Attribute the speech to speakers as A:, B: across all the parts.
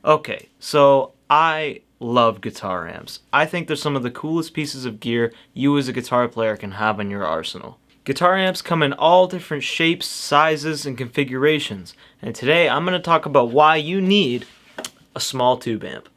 A: Okay, so I love guitar amps. I think they're some of the coolest pieces of gear you as a guitar player can have in your arsenal. Guitar amps come in all different shapes, sizes, and configurations, and today I'm going to talk about why you need a small tube amp.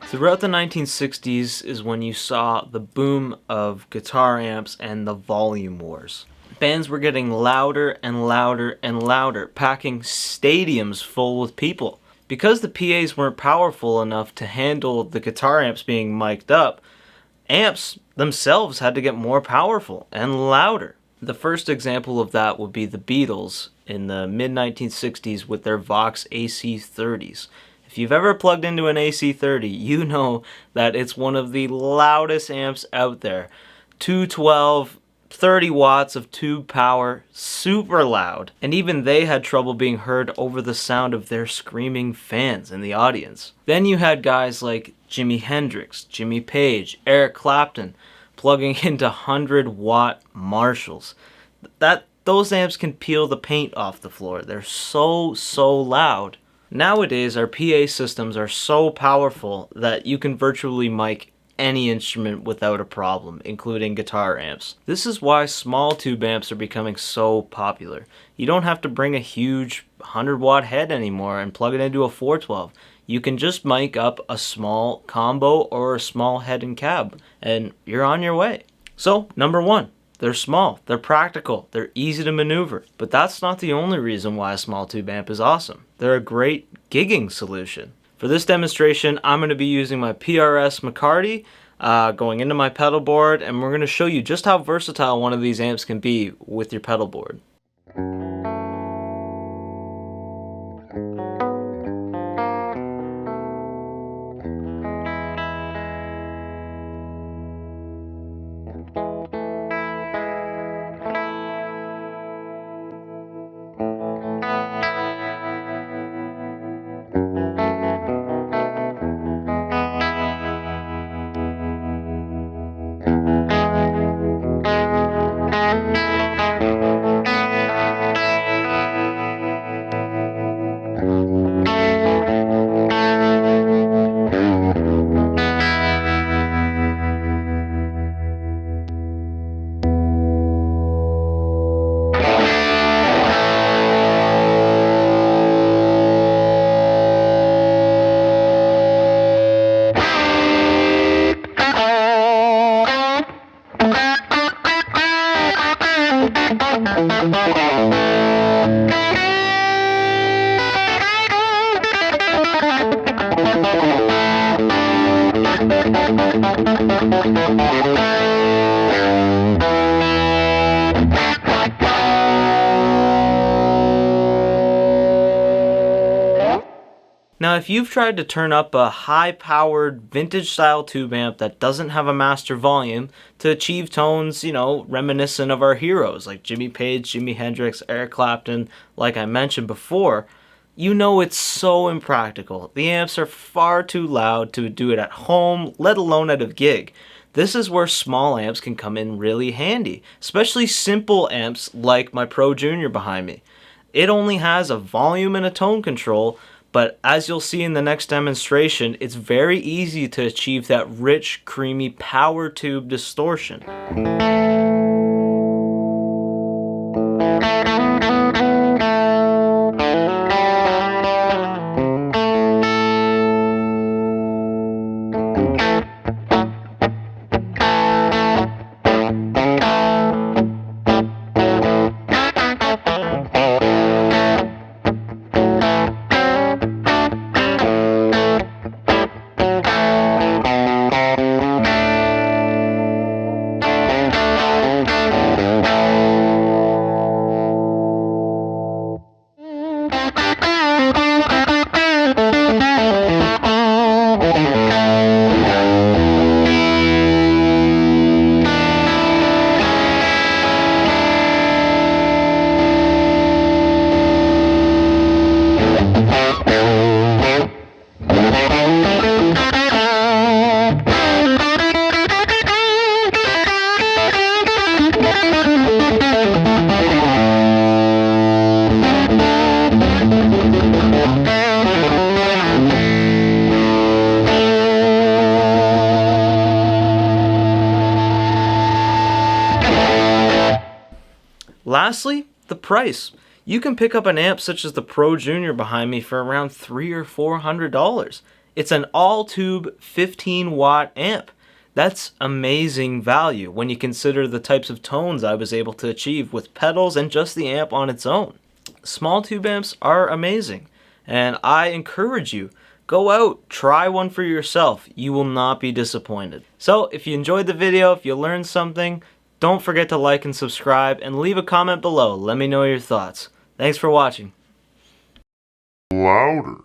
A: Throughout the 1960s is when you saw the boom of guitar amps and the volume wars. Bands were getting louder and louder and louder, packing stadiums full with people. Because the PAs weren't powerful enough to handle the guitar amps being mic'd up, amps themselves had to get more powerful and louder. The first example of that would be the Beatles in the mid-1960s with their Vox AC30s. If you've ever plugged into an AC30, you know that it's one of the loudest amps out there. 212, 30 watts of tube power, super loud. And even they had trouble being heard over the sound of their screaming fans in the audience. Then you had guys like Jimi Hendrix, Jimmy Page, Eric Clapton plugging into 100-watt Marshalls. Those amps can peel the paint off the floor. They're so loud. Nowadays, our PA systems are so powerful that you can virtually mic any instrument without a problem, including guitar amps. This is why small tube amps are becoming so popular. You don't have to bring a huge 100-watt head anymore and plug it into a 412. You can just mic up a small combo or a small head and cab, and you're on your way. So, number one. They're small, they're practical, they're easy to maneuver. But that's not the only reason why a small tube amp is awesome. They're a great gigging solution. For this demonstration, I'm going to be using my PRS McCarty going into my pedal board, and we're going to show you just how versatile one of these amps can be with your pedal board. Now, if you've tried to turn up a high-powered vintage-style tube amp that doesn't have a master volume to achieve tones, reminiscent of our heroes like Jimmy Page, Jimi Hendrix, Eric Clapton, like I mentioned before, you know it's so impractical. The amps are far too loud to do it at home, let alone at a gig. This is where small amps can come in really handy, especially simple amps like my Pro Junior behind me. It only has a volume and a tone control, but as you'll see in the next demonstration, it's very easy to achieve that rich, creamy power tube distortion. lastly, the price. You can pick up an amp such as the Pro Junior behind me for around $300 or $400. It's an all-tube 15-watt amp. That's amazing value when you consider the types of tones I was able to achieve with pedals and just the amp on its own. Small tube amps are amazing, and I encourage you, go out, try one for yourself. You will not be disappointed. So if you enjoyed the video, if you learned something, don't forget to like and subscribe and leave a comment below. Let me know your thoughts. Thanks for watching.
B: Louder.